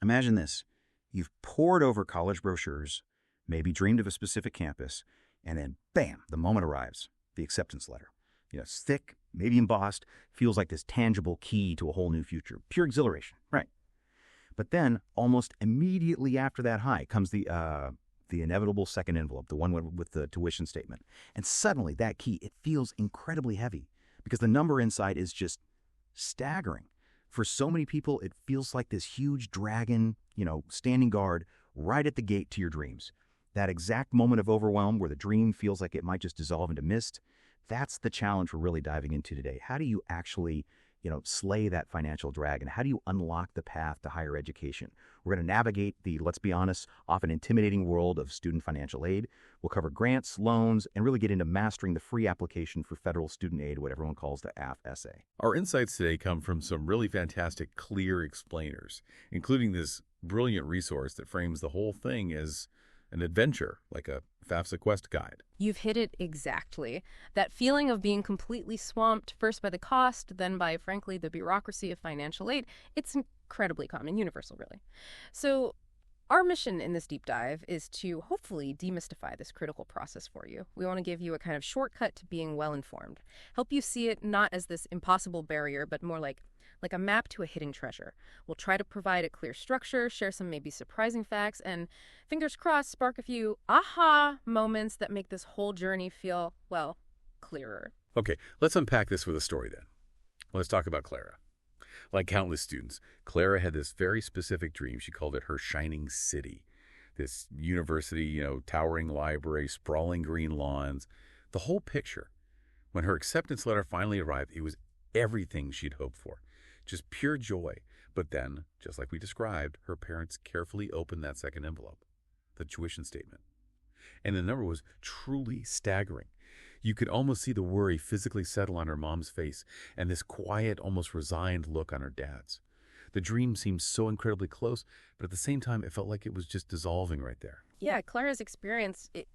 Imagine this. You've pored over college brochures, maybe dreamed of a specific campus, and then, bam, the moment arrives, the acceptance letter. It's thick, maybe embossed, feels like this tangible key to a whole new future. Pure exhilaration, right? But then, almost immediately after that high, comes the inevitable second envelope, the one with the tuition statement. And suddenly, that key, it feels incredibly heavy because the number inside is just staggering. For so many people, it feels like this huge dragon, standing guard right at the gate to your dreams. That exact moment of overwhelm where the dream feels like it might just dissolve into mist, that's the challenge we're really diving into today. How do you actually, slay that financial dragon? How do you unlock the path to higher education? We're going to navigate the, let's be honest, often intimidating world of student financial aid. We'll cover grants, loans, and really get into mastering the free application for federal student aid, what everyone calls the FAFSA. Our insights today come from some really fantastic, clear explainers, including this brilliant resource that frames the whole thing as an adventure, like a FAFSA quest guide. You've hit it exactly. That feeling of being completely swamped, first by the cost, then by, frankly, the bureaucracy of financial aid, it's incredibly common, universal, really. So our mission in this deep dive is to hopefully demystify this critical process for you. We want to give you a kind of shortcut to being well-informed, help you see it not as this impossible barrier, but more like a map to a hidden treasure. We'll try to provide a clear structure, share some maybe surprising facts, and fingers crossed, spark a few aha moments that make this whole journey feel, well, clearer. Okay, let's unpack this with a story then. Let's talk about Clara. Like countless students, Clara had this very specific dream. She called it her shining city. This university, towering library, sprawling green lawns, the whole picture. When her acceptance letter finally arrived, it was everything she'd hoped for. Just pure joy. But then, just like we described, her parents carefully opened that second envelope, the tuition statement. And the number was truly staggering. You could almost see the worry physically settle on her mom's face and this quiet, almost resigned look on her dad's. The dream seemed so incredibly close, but at the same time, it felt like it was just dissolving right there. Yeah, Clara's experience, it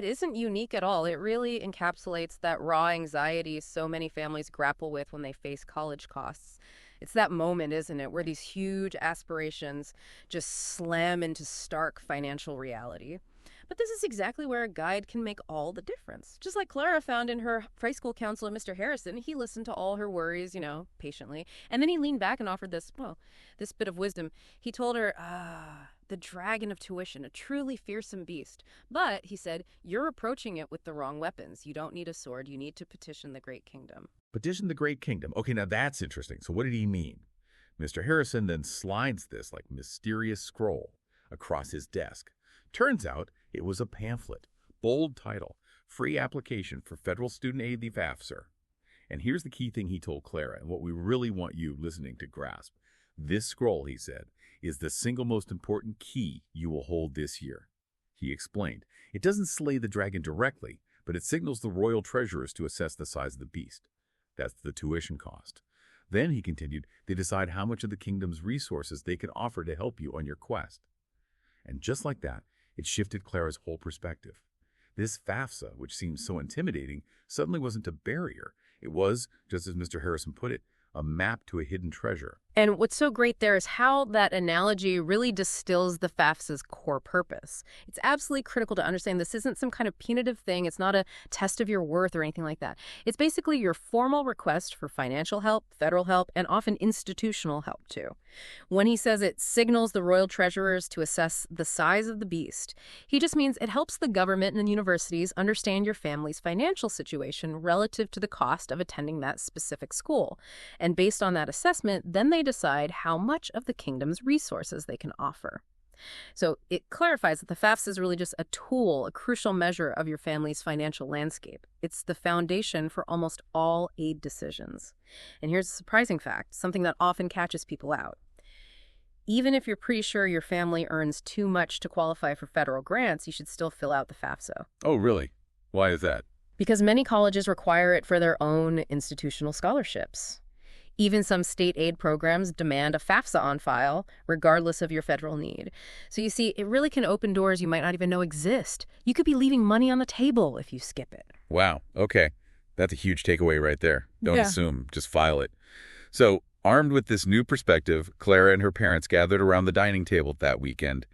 isn't unique at all. It really encapsulates that raw anxiety so many families grapple with when they face college costs. It's that moment, isn't it, where these huge aspirations just slam into stark financial reality. But this is exactly where a guide can make all the difference. Just like Clara found in her high school counselor, Mr. Harrison, he listened to all her worries, patiently. And then he leaned back and offered this bit of wisdom. He told her, the dragon of tuition, a truly fearsome beast. But, he said, you're approaching it with the wrong weapons. You don't need a sword. You need to petition the great kingdom. Petition the great kingdom. Okay, now that's interesting. So what did he mean? Mr. Harrison then slides this mysterious scroll across his desk. Turns out it was a pamphlet, bold title, free application for federal student aid, the FAFSA. And here's the key thing he told Clara, and what we really want you listening to grasp. This scroll, he said, is the single most important key you will hold this year. He explained, it doesn't slay the dragon directly, but it signals the royal treasurers to assess the size of the beast. That's the tuition cost. Then, he continued, they decide how much of the kingdom's resources they can offer to help you on your quest. And just like that, it shifted Clara's whole perspective. This FAFSA, which seemed so intimidating, suddenly wasn't a barrier. It was, just as Mr. Harrison put it, a map to a hidden treasure. And what's so great there is how that analogy really distills the FAFSA's core purpose. It's absolutely critical to understand this isn't some kind of punitive thing. It's not a test of your worth or anything like that. It's basically your formal request for financial help, federal help, and often institutional help, too. When he says it signals the royal treasurers to assess the size of the beast, he just means it helps the government and universities understand your family's financial situation relative to the cost of attending that specific school. And based on that assessment, then they decide how much of the kingdom's resources they can offer. So it clarifies that the FAFSA is really just a tool, a crucial measure of your family's financial landscape. It's the foundation for almost all aid decisions. And here's a surprising fact, something that often catches people out. Even if you're pretty sure your family earns too much to qualify for federal grants, you should still fill out the FAFSA. Oh, really? Why is that? Because many colleges require it for their own institutional scholarships. Even some state aid programs demand a FAFSA on file, regardless of your federal need. So you see, it really can open doors you might not even know exist. You could be leaving money on the table if you skip it. Wow. Okay. That's a huge takeaway right there. Don't assume. Just file it. So Armed with this new perspective, Clara and her parents gathered around the dining table that weekend.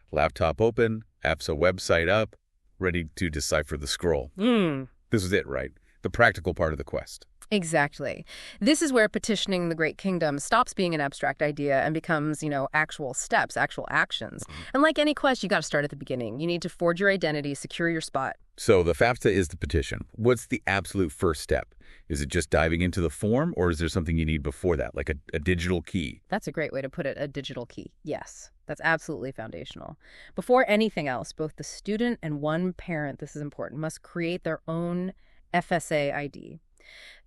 Laptop open, FAFSA website up, ready to decipher the scroll. This was it, right? The practical part of the quest. Exactly. This is where petitioning the Great Kingdom stops being an abstract idea and becomes, actual steps, actual actions. And like any quest, you got to start at the beginning. You need to forge your identity, secure your spot. So the FAFSA is the petition. What's the absolute first step? Is it just diving into the form, or is there something you need before that, like a digital key? That's a great way to put it, a digital key. Yes, that's absolutely foundational. Before anything else, both the student and one parent, this is important, must create their own FSA ID.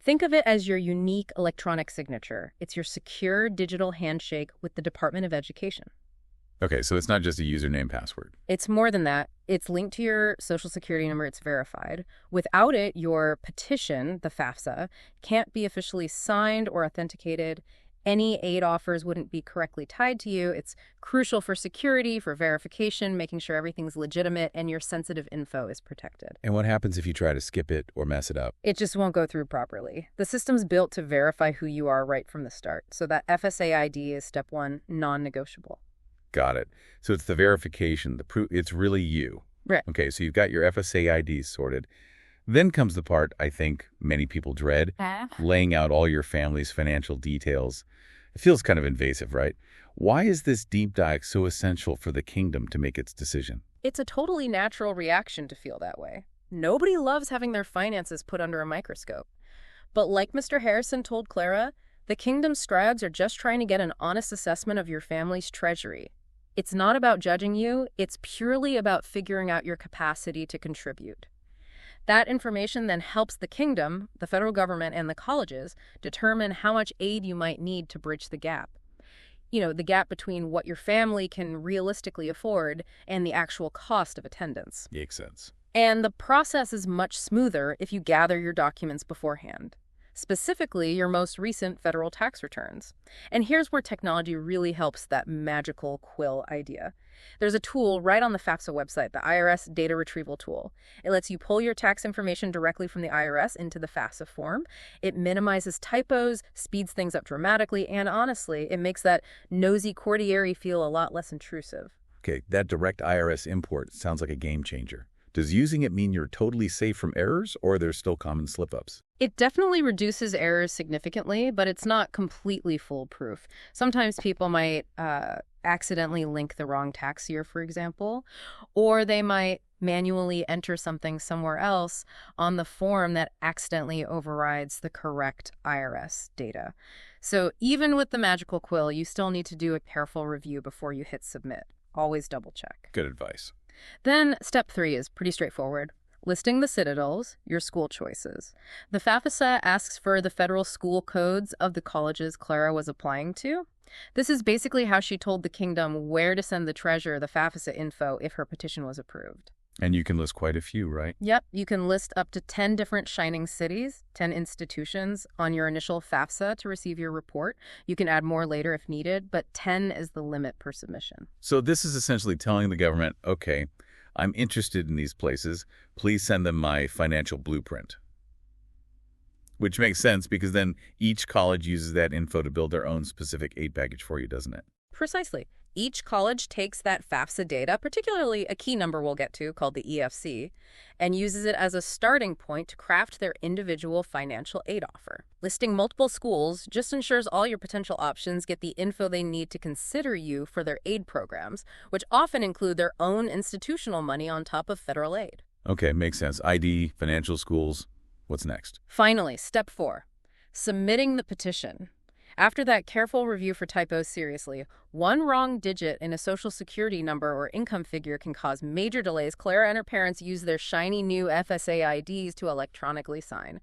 Think of it as your unique electronic signature. It's your secure digital handshake with the Department of Education. Okay, so it's not just a username password. It's more than that. It's linked to your social security number. It's verified. Without it, your petition, the FAFSA, can't be officially signed or authenticated. Any aid offers wouldn't be correctly tied to you. It's crucial for security, for verification, making sure everything's legitimate and your sensitive info is protected. And what happens if you try to skip it or mess it up? It just won't go through properly. The system's built to verify who you are right from the start. So that FSA ID is step one, non-negotiable. Got it. So it's the verification, the proof. It's really you. Right. Okay, so you've got your FSA IDs sorted. Then comes the part I think many people dread, laying out all your family's financial details. It feels kind of invasive, right? Why is this deep dive so essential for the kingdom to make its decision? It's a totally natural reaction to feel that way. Nobody loves having their finances put under a microscope. But like Mr. Harrison told Clara, the kingdom's scribes are just trying to get an honest assessment of your family's treasury. It's not about judging you, it's purely about figuring out your capacity to contribute. That information then helps the kingdom, the federal government, and the colleges determine how much aid you might need to bridge the gap. The gap between what your family can realistically afford and the actual cost of attendance. Makes sense. And the process is much smoother if you gather your documents beforehand, specifically your most recent federal tax returns. And here's where technology really helps that magical quill idea. There's a tool right on the FAFSA website, the IRS Data Retrieval Tool. It lets you pull your tax information directly from the IRS into the FAFSA form. It minimizes typos, speeds things up dramatically, and honestly, it makes that nosy courtier feel a lot less intrusive. Okay, that direct IRS import sounds like a game changer. Does using it mean you're totally safe from errors, or are there still common slip-ups? It definitely reduces errors significantly, but it's not completely foolproof. Sometimes people might accidentally link the wrong tax year, for example, or they might manually enter something somewhere else on the form that accidentally overrides the correct IRS data. So even with the magical quill, you still need to do a careful review before you hit submit. Always double check. Good advice. Then step 3 is pretty straightforward. Listing the citadels, your school choices. The FAFSA asks for the federal school codes of the colleges Clara was applying to. This is basically how she told the kingdom where to send the treasurer the FAFSA info if her petition was approved. And you can list quite a few, right? Yep, you can list up to 10 different shining cities, 10 institutions on your initial FAFSA to receive your report. You can add more later if needed, but 10 is the limit per submission. So this is essentially telling the government, okay, I'm interested in these places. Please send them my financial blueprint. Which makes sense because then each college uses that info to build their own specific aid package for you, doesn't it? Precisely. Each college takes that FAFSA data, particularly a key number we'll get to called the EFC, and uses it as a starting point to craft their individual financial aid offer. Listing multiple schools just ensures all your potential options get the info they need to consider you for their aid programs, which often include their own institutional money on top of federal aid. Okay, makes sense. ID, financial schools. What's next? Finally, step 4, submitting the petition. After that careful review for typos seriously, one wrong digit in a social security number or income figure can cause major delays. Clara and her parents use their shiny new FSA IDs to electronically sign.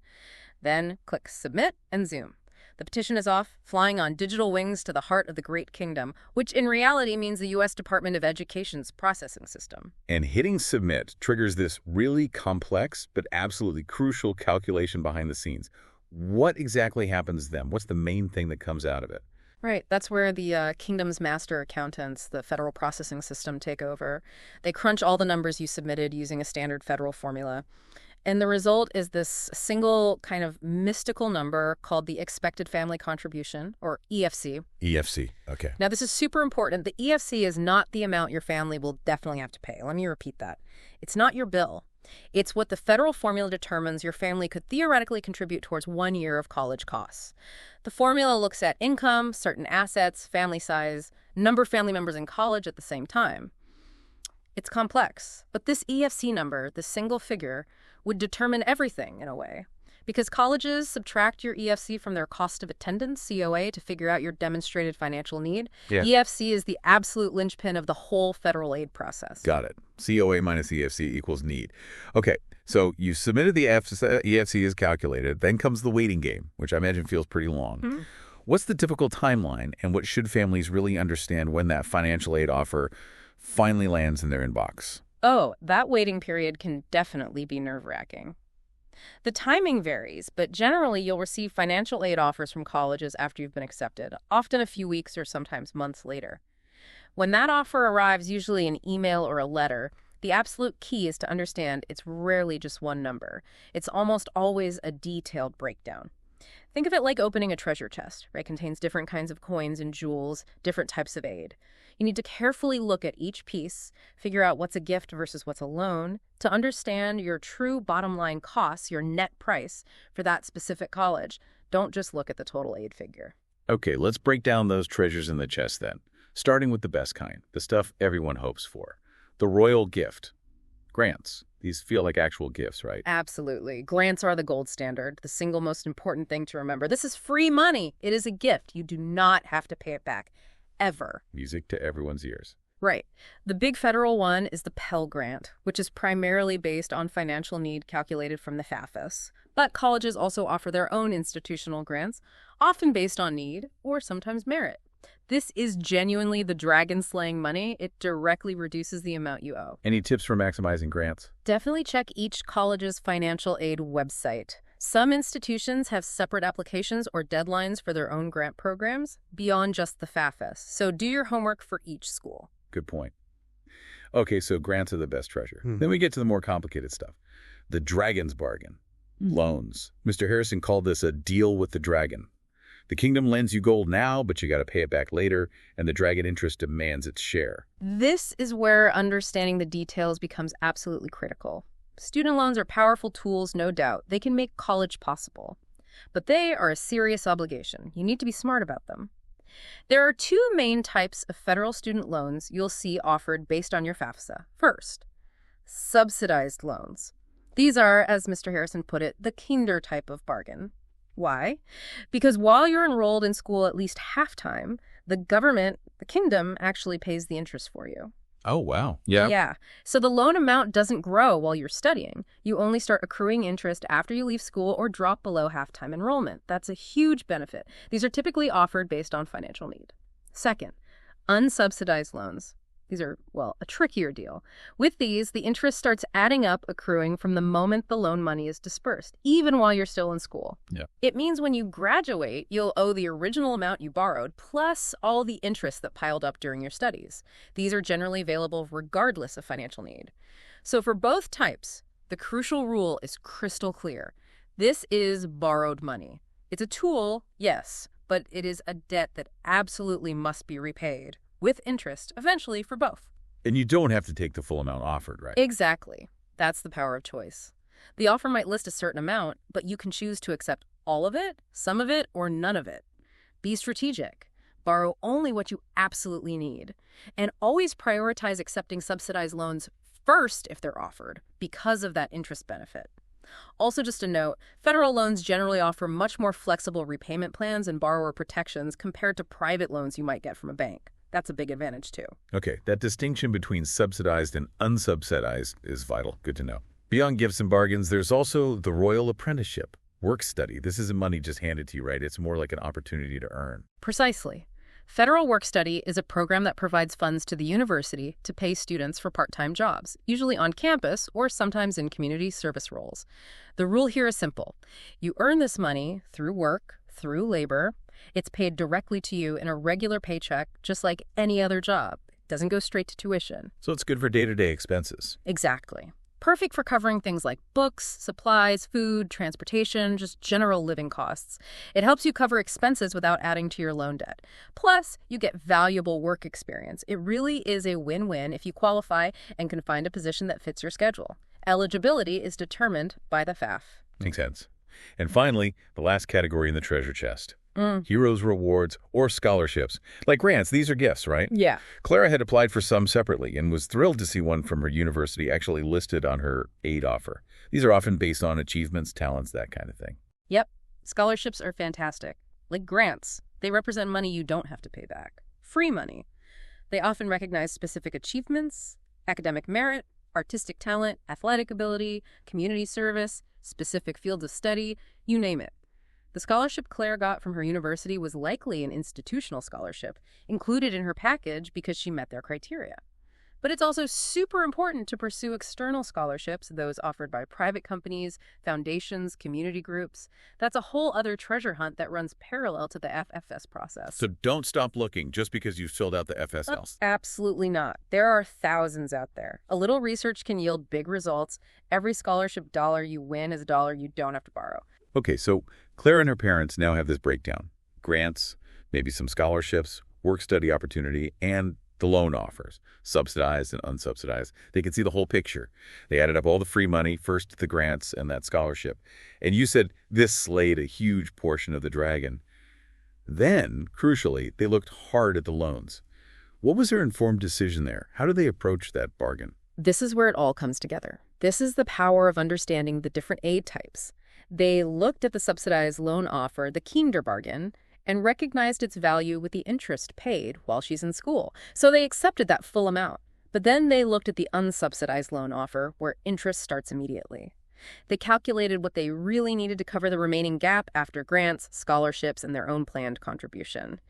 Then click Submit and zoom. The petition is off, flying on digital wings to the heart of the Great Kingdom, which in reality means the U.S. Department of Education's processing system. And hitting Submit triggers this really complex but absolutely crucial calculation behind the scenes. What exactly happens then? What's the main thing that comes out of it? Right. That's where the kingdom's master accountants, the federal processing system, take over. They crunch all the numbers you submitted using a standard federal formula. And the result is this single kind of mystical number called the expected family contribution, or EFC. EFC, okay. Now, this is super important. The EFC is not the amount your family will definitely have to pay. Let me repeat that. It's not your bill. It's what the federal formula determines your family could theoretically contribute towards 1 year of college costs. The formula looks at income, certain assets, family size, number of family members in college at the same time. It's complex, but this EFC number, the single figure, would determine everything in a way. Because colleges subtract your EFC from their cost of attendance, COA, to figure out your demonstrated financial need. Yeah. EFC is the absolute linchpin of the whole federal aid process. Got it. COA minus EFC equals need. Okay, so you submitted the EFC is calculated. Then comes the waiting game, which I imagine feels pretty long. Mm-hmm. What's the typical timeline, and what should families really understand when that financial aid offer finally lands in their inbox? Oh, that waiting period can definitely be nerve-wracking. The timing varies, but generally you'll receive financial aid offers from colleges after you've been accepted, often a few weeks or sometimes months later. When that offer arrives, usually an email or a letter, the absolute key is to understand it's rarely just one number. It's almost always a detailed breakdown. Think of it like opening a treasure chest, right? It contains different kinds of coins and jewels, different types of aid. You need to carefully look at each piece, figure out what's a gift versus what's a loan, to understand your true bottom line costs, your net price for that specific college. Don't just look at the total aid figure. Okay, let's break down those treasures in the chest then, starting with the best kind, the stuff everyone hopes for. The royal gift. Grants. These feel like actual gifts, right? Absolutely. Grants are the gold standard, the single most important thing to remember. This is free money. It is a gift. You do not have to pay it back. Ever. Music to everyone's ears. Right. The big federal one is the Pell Grant, which is primarily based on financial need calculated from the FAFSA. But colleges also offer their own institutional grants, often based on need or sometimes merit. This is genuinely the dragon-slaying money. It directly reduces the amount you owe. Any tips for maximizing grants? Definitely check each college's financial aid website. Some institutions have separate applications or deadlines for their own grant programs beyond just the FAFSA, so do your homework for each school. Good point. Okay, so grants are the best treasure. Then we get to the more complicated stuff. The dragon's bargain. Loans. Mr. Harrison called this a deal with the dragon. The kingdom lends you gold now, but you got to pay it back later, and the dragon interest demands its share. This is where understanding the details becomes absolutely critical. Student loans are powerful tools, no doubt. They can make college possible. But they are a serious obligation. You need to be smart about them. There are two main types of federal student loans you'll see offered based on your FAFSA. First, subsidized loans. These are, as Mr. Harrison put it, the kinder type of bargain. Why? Because while you're enrolled in school at least half-time, the government, the kingdom, actually pays the interest for you. Oh, wow. Yeah. Yeah. So the loan amount doesn't grow while you're studying. You only start accruing interest after you leave school or drop below half-time enrollment. That's a huge benefit. These are typically offered based on financial need. Second, unsubsidized loans. These are, well, a trickier deal. With these, the interest starts adding up, accruing from the moment the loan money is dispersed, even while you're still in school. Yeah. It means when you graduate, you'll owe the original amount you borrowed, plus all the interest that piled up during your studies. These are generally available regardless of financial need. So for both types, the crucial rule is crystal clear. This is borrowed money. It's a tool, yes, but it is a debt that absolutely must be repaid, with interest, eventually, for both. And you don't have to take the full amount offered, right? Exactly. That's the power of choice. The offer might list a certain amount, but you can choose to accept all of it, some of it, or none of it. Be strategic. Borrow only what you absolutely need. And always prioritize accepting subsidized loans first if they're offered, because of that interest benefit. Also, just a note, federal loans generally offer much more flexible repayment plans and borrower protections compared to private loans you might get from a bank. That's a big advantage, too. Okay, that distinction between subsidized and unsubsidized is vital. Good to know. Beyond gifts and bargains, there's also the royal apprenticeship, work study. This isn't money just handed to you, right? It's more like an opportunity to earn. Precisely. Federal Work Study is a program that provides funds to the university to pay students for part-time jobs, usually on campus or sometimes in community service roles. The rule here is simple. You earn this money through work, through labor. It's paid directly to you in a regular paycheck, just like any other job. It doesn't go straight to tuition. So it's good for day-to-day expenses. Exactly. Perfect for covering things like books, supplies, food, transportation, just general living costs. It helps you cover expenses without adding to your loan debt. Plus, you get valuable work experience. It really is a win-win if you qualify and can find a position that fits your schedule. Eligibility is determined by the FAF. Makes sense. And finally, the last category in the treasure chest. Heroes rewards or scholarships. Like grants, these are gifts, right? Yeah. Clara had applied for some separately and was thrilled to see one from her university actually listed on her aid offer. These are often based on achievements, talents, that kind of thing. Yep. Scholarships are fantastic. Like grants, they represent money you don't have to pay back. Free money. They often recognize specific achievements, academic merit, artistic talent, athletic ability, community service, specific fields of study, you name it. The scholarship Claire got from her university was likely an institutional scholarship, included in her package because she met their criteria. But it's also super important to pursue external scholarships, those offered by private companies, foundations, community groups. That's a whole other treasure hunt that runs parallel to the FFS process. So don't stop looking just because you filled out the FSL. Absolutely not. There are thousands out there. A little research can yield big results. Every scholarship dollar you win is a dollar you don't have to borrow. Okay, so Claire and her parents now have this breakdown. Grants, maybe some scholarships, work-study opportunity, and the loan offers, subsidized and unsubsidized. They can see the whole picture. They added up all the free money, first the grants and that scholarship. And you said this slayed a huge portion of the dragon. Then, crucially, they looked hard at the loans. What was their informed decision there? How did they approach that bargain? This is where it all comes together. This is the power of understanding the different aid types. They looked at the subsidized loan offer, the Kinder bargain, and recognized its value with the interest paid while she's in school. So they accepted that full amount. But then they looked at the unsubsidized loan offer, where interest starts immediately. They calculated what they really needed to cover the remaining gap after grants, scholarships, and their own planned contribution.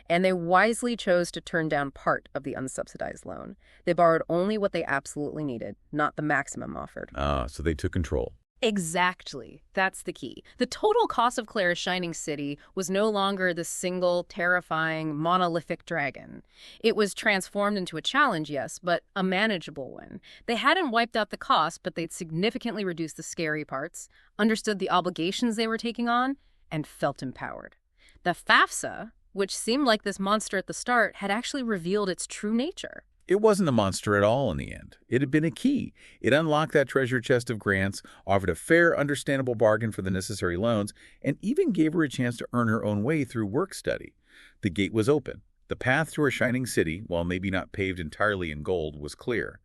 And they wisely chose to turn down part of the unsubsidized loan. They borrowed only what they absolutely needed, not the maximum offered. So they took control. Exactly. That's the key. The total cost of Claire's Shining City was no longer the single, terrifying, monolithic dragon. It was transformed into a challenge, yes, but a manageable one. They hadn't wiped out the cost, but they'd significantly reduced the scary parts, understood the obligations they were taking on, and felt empowered. The FAFSA, which seemed like this monster at the start, had actually revealed its true nature. It wasn't a monster at all in the end. It had been a key. It unlocked that treasure chest of grants, offered a fair, understandable bargain for the necessary loans, and even gave her a chance to earn her own way through work study. The gate was open. The path to her shining city, while maybe not paved entirely in gold, was clear.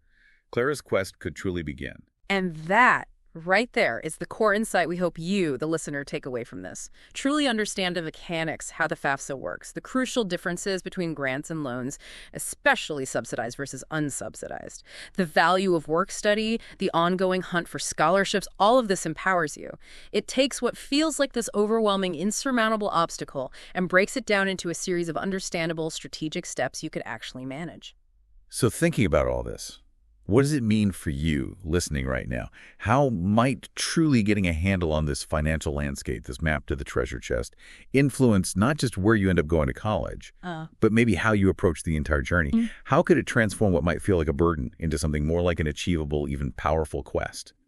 Clara's quest could truly begin. And that, right there, is the core insight we hope you, the listener, take away from this. Truly understand the mechanics, how the FAFSA works, the crucial differences between grants and loans, especially subsidized versus unsubsidized, the value of work study, the ongoing hunt for scholarships. All of this empowers you. It takes what feels like this overwhelming, insurmountable obstacle and breaks it down into a series of understandable, strategic steps you could actually manage. So thinking about all this, what does it mean for you listening right now? How might truly getting a handle on this financial landscape, this map to the treasure chest, influence not just where you end up going to college, but maybe how you approach the entire journey? How could it transform what might feel like a burden into something more like an achievable, even powerful quest?